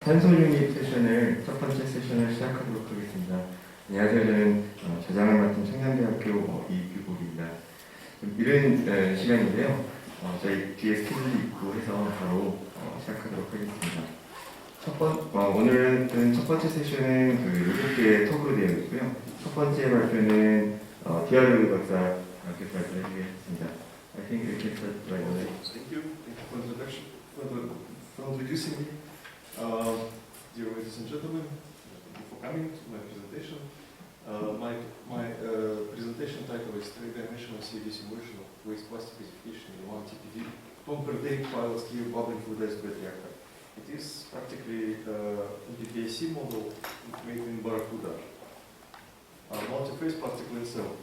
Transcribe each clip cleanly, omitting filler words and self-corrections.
탄소 유닛 세션을 첫 번째 세션을 시작하도록 하겠습니다. 안녕하세요. 저는 저장을 맡은 청량대학교 이규복입니다. 이른 시간인데요. 저희 뒤에 스케줄이 있고 해서 바로 시작하도록 하겠습니다. 오늘은 첫 번째 세션은 요즘께 톡으로 되어 있고요. 첫 번째 발표는 디아르 박사께서 발표해 주겠습니다. I think we can start right away. Thank you. Thank you for introduction, for introducing me. Dear ladies and gentlemen, thank you for coming to my presentation. My presentation title is Three-dimensional CFD simulation of waste plastic gasification in one TPD ton per day pilot scale bubbling fluidized bed reactor. It is practically a PPAC model made in Barracuda, a multi-phase particulate cell.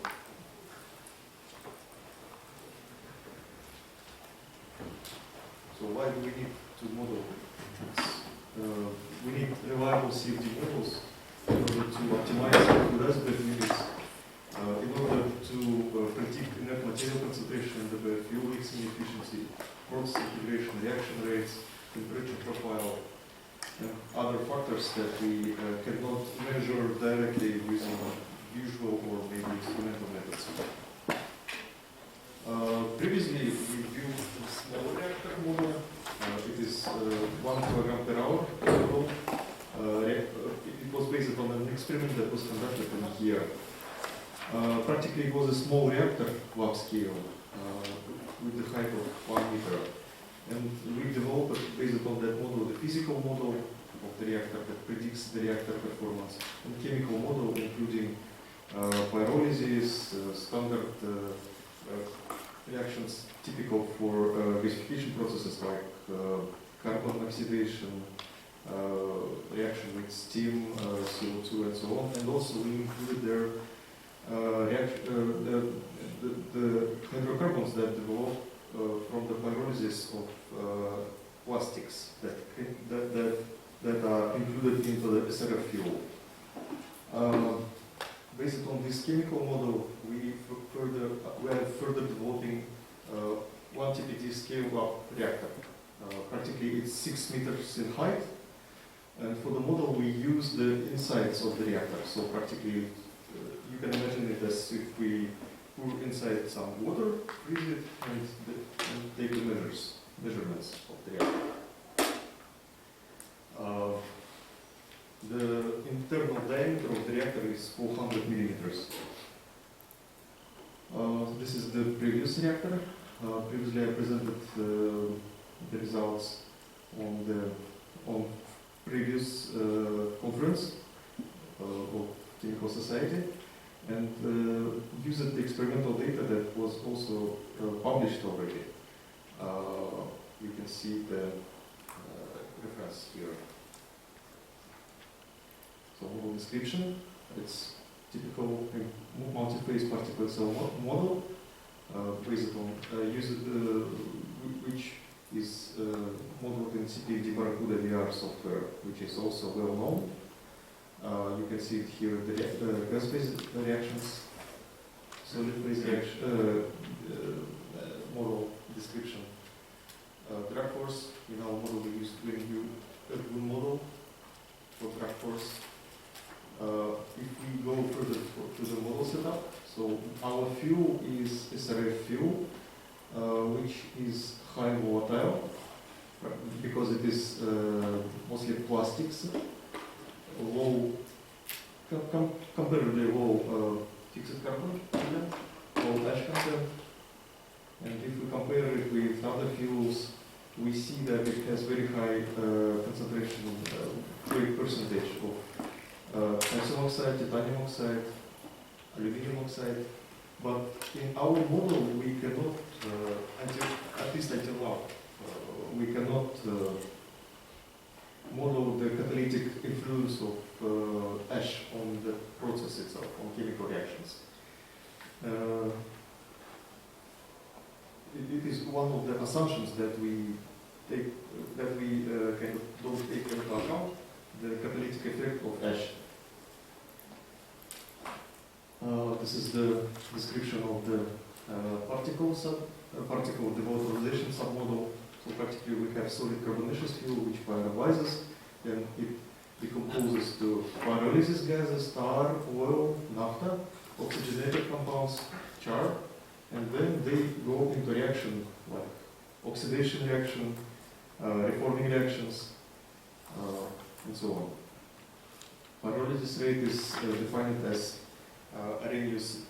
So why do we need to model this? We need reliable CFD models in order to optimize fluidized bed units, in order to predict inert material concentration in the bed, fuel mixing efficiency, process integration, reaction rates, temperature profile, and other factors that we cannot measure directly using visual or maybe experimental methods. Previously, we built a small reactor model. It is 1 kilogram per hour model. It was based on an experiment that was conducted in here. Practically, it was a small reactor, lab scale, with the height of 1 meter. And we developed, based on that model, the physical model of the reactor that predicts the reactor performance, and chemical model including pyrolysis, standard reactions typical for gasification processes like carbon oxidation, reaction with steam, CO2, and so on. And also we included there the hydrocarbons that develop from the pyrolysis of plastics that are included into the SRF fuel. Based on this chemical model, we are further developing 1 TPD scale-up reactor. Practically, it's 6 meters in height, and for the model, we use the insides of the reactor. So practically, you can imagine it as if we pour inside some water, freeze it, and take the measurements of the reactor. The internal diameter of the reactor is 400 millimeters. This is the previous reactor. Previously, I presented the results on previous conference of Chemical Society, and used the experimental data that was also published already. You can see the reference here. So model description, it's typical multi-phase particulate cell model based on which is modeled in CFD Barracuda VR software, which is also well known. You can see it here, the gas-phase reactions, solid-phase reaction model description. Drag force, in our model we use the model for drag force. If we go further to the model setup, so our fuel is SRF fuel, which is high volatile because it is mostly plastics, low, comparatively low fixed carbon content, low ash content, and if we compare it with other fuels, we see that it has very high concentration, great percentage of calcium oxide, titanium oxide, aluminum oxide, but in our model we cannot, at least until now, we cannot model the catalytic influence of ash on the process itself, on chemical reactions. It is one of the assumptions that we take, kind of don't take into account the catalytic effect of ash. This is the description of the particle devolatilization submodel. So practically we have solid carbonaceous fuel which pyrolyzes then it decomposes to pyrolysis gases, tar, oil, naphtha, oxygenated compounds, char, and then they go into reaction like oxidation reaction, reforming reactions, and so on. Pyrolysis rate is defined as Arrhenius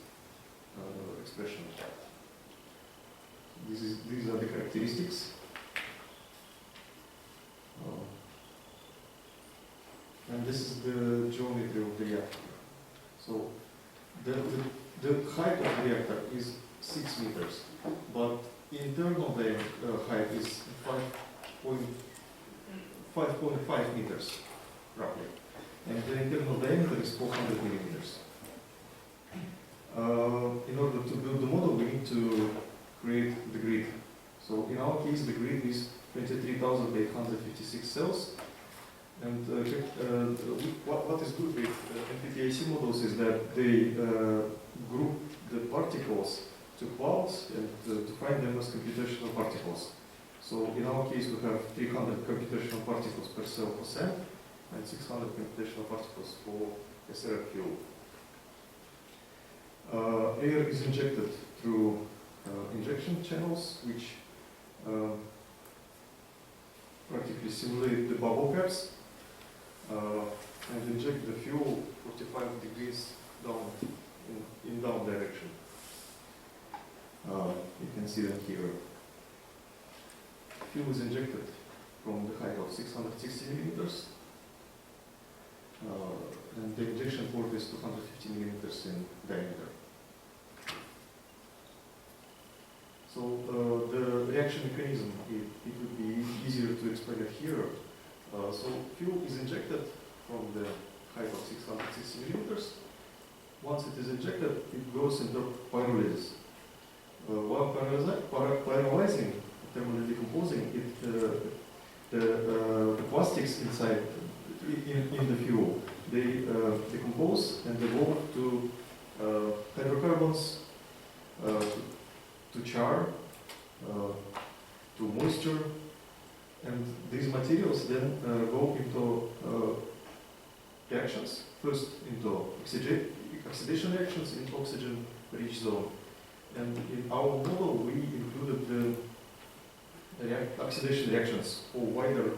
expression. These are the characteristics. And this is the geometry of the reactor. So the height of the reactor is 6 meters, but internal height is 5.5 meters, roughly. And the internal diameter is 400 millimeters. In order to build the model, we need to create the grid. So in our case, the grid is 23,856 cells. And what is good with NPTIC models is that they group the particles to clouds and to find them as computational particles. So in our case, we have 300 computational particles per cell for SAM and 600 computational particles for SRF fuel. Air is injected through injection channels, which practically simulate the bubble caps and inject the fuel 45 degrees down in down direction. You can see them here. Fuel is injected from the height of 660 millimeters, and the injection port is 250 millimeters in diameter. So the reaction mechanism, it would be easier to explain it here. So fuel is injected from the height of 660 millimeters. Once it is injected, it goes into pyrolysis. While pyrolyzing, thermally decomposing, the plastics inside in the fuel, they decompose and evolve to hydrocarbons, to char, to moisture, and these materials then go into reactions. First into oxidation reactions in oxygen-rich zone. And in our model, we included the oxidation reactions for wider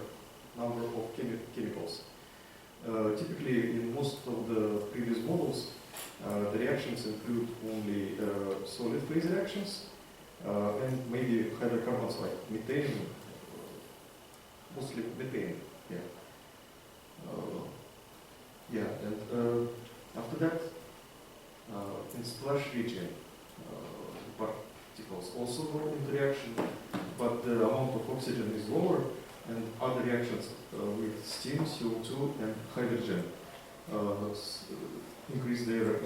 number of chemicals. Typically, in most of the previous models, the reactions include only solid phase reactions and maybe hydrocarbons like methane, mostly methane. And after that, in splash region, particles also go into reaction, but the amount of oxygen is lower, and other reactions with steam, CO2, and hydrogen increase their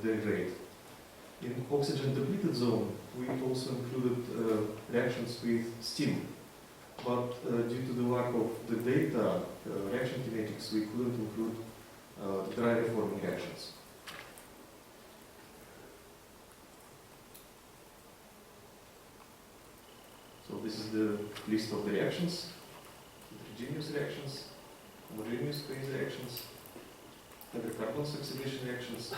rate. In oxygen depleted zone, we also included reactions with steam, but due to the lack of the data, reaction kinetics, we couldn't include dry reforming reactions. So this is the list of the reactions: heterogeneous reactions, homogeneous phase reactions, hydrocarbons oxidation reactions,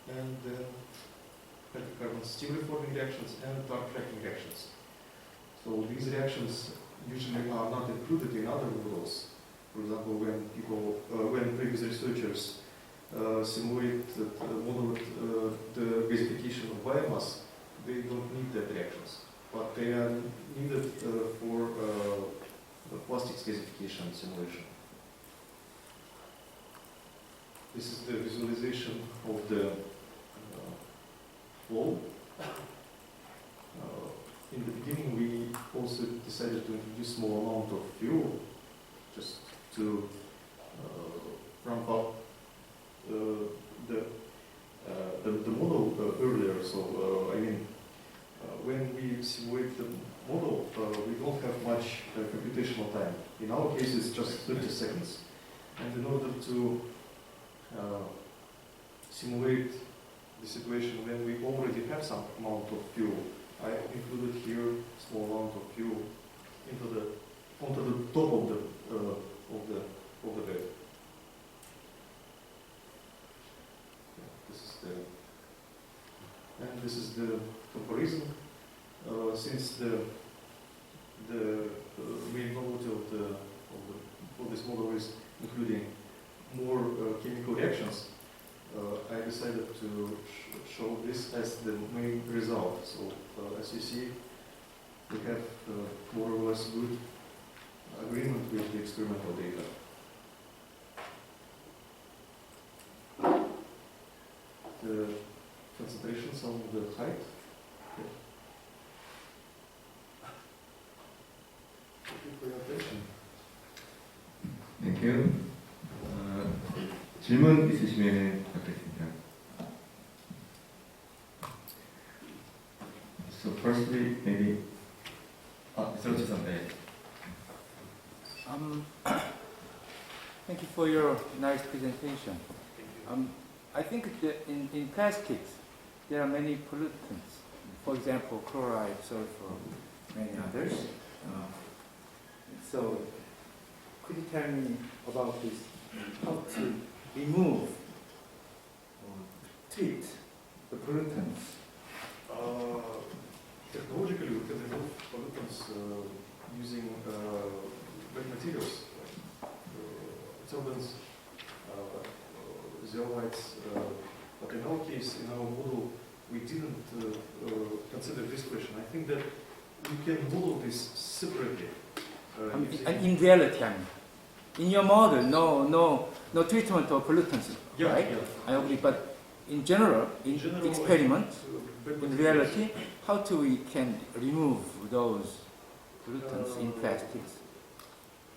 and then hydrocarbon steam reforming reactions and dark cracking reactions. So these reactions usually are not included in other models. For example, when previous researchers simulate model the gasification of biomass, they don't need that reactions, but they are needed for the plastics gasification simulation. This is the visualization of the flow. In the beginning, we also decided to introduce small amount of fuel, just to ramp up the model earlier. So when we simulate the model, we don't have much computational time. In our case, it's just 30 seconds. And in order to simulate the situation when we already have some amount of fuel, I included here small amount of fuel into the onto the top of the bed. This is the comparison. Since the main novelty of this model is including more chemical reactions, I decided to show this as the main result. So as you see, we have more or less good agreement with the experimental data. The concentrations on the height. Thank you for your attention. Thank you. 질문 있으시면 받겠습니다. So firstly, maybe Thank you for your nice presentation. I think that in plastics there are many pollutants. For example, chloride, sulfur, many others. So could you tell me about this? How to remove or treat the pollutants? Technologically, we can remove pollutants using wet materials, solvents, zeolites. But in our case, in our model, we didn't consider this question. I think that we can model this separately. And in reality, I mean, in your model, no treatment of pollutants, Yeah, right? yeah. I agree, but in general, in experiment, in reality, how do we can remove those pollutants in plastics?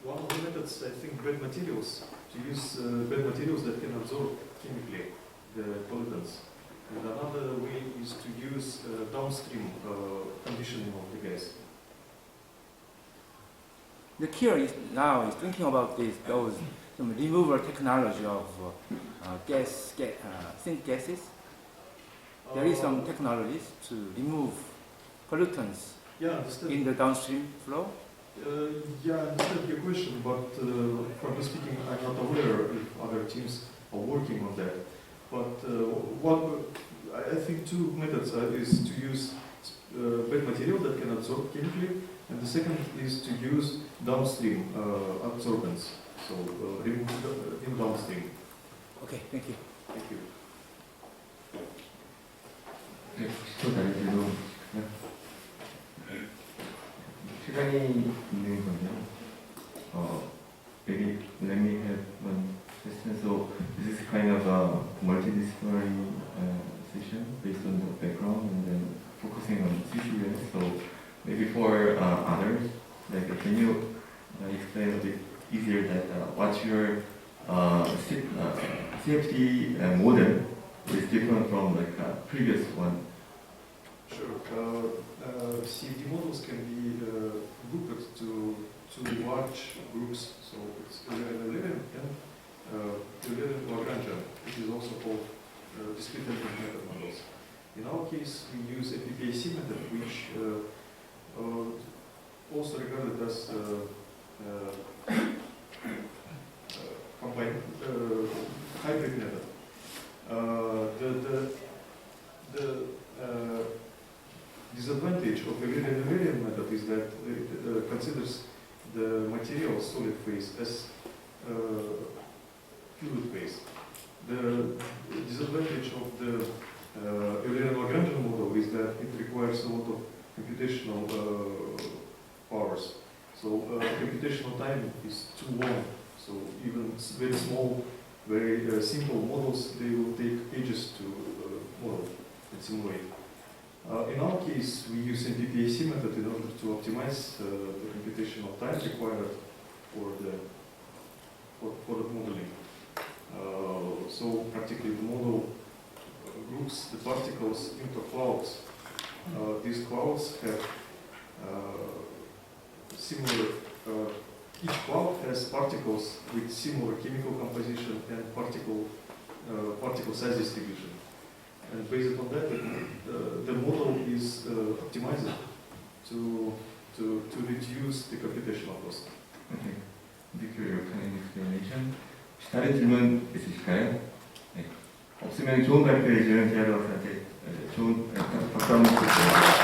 One of the methods, I think, bed materials, to use bed materials that can absorb chemically the pollutants. And another way is to use downstream conditioning of the gas. The cure is now is thinking about those some removal technology of synth gases. There is some technologies to remove pollutants Yeah, understand. in the downstream flow. Yeah, I understand your question, but frankly speaking, I'm not aware if other teams are working on that. But I think two methods is to use bed material that can absorb chemically, and the second is to use downstream absorbents, so remove in downstream. Okay, thank you. Thank you. 네, 혹시 또 다른 질문 있으실까요? 시간이 있는 건데요. Maybe let me have one question. So this is kind of a multidisciplinary session based on the background and then focusing on CCUS. So maybe for others, like can you explain a bit easier that what's your CFD model is different from like previous one? Sure. CFD models can be grouped to two large groups. So it's 11 and 11 Lagrangian, which is also called discrete element method models. In our case, we use a PPAC method, which also regarded as combined hybrid method. The disadvantage of the Euler-Newtonian method is that it considers the material solid phase as fluid phase. The disadvantage of the Euler-Lagrangian model is that it requires a lot of computational powers. So computational time is too long. So even very small, very simple models, they will take ages to model and simulate. In our case, we use a PPAC method in order to optimize the computational time required for the modeling. So practically the model groups the particles into clouds. These clouds have similar, each cloud has particles with similar chemical composition and particle size distribution. And based on that, the model is optimized to to reduce the computational cost. Okay. Thank you for your kind explanation. 혹시 다른 질문 있으실까요? 네. 없으면 좋은 발표해 주는 대학원한테 좋은 박수 한번 주세요.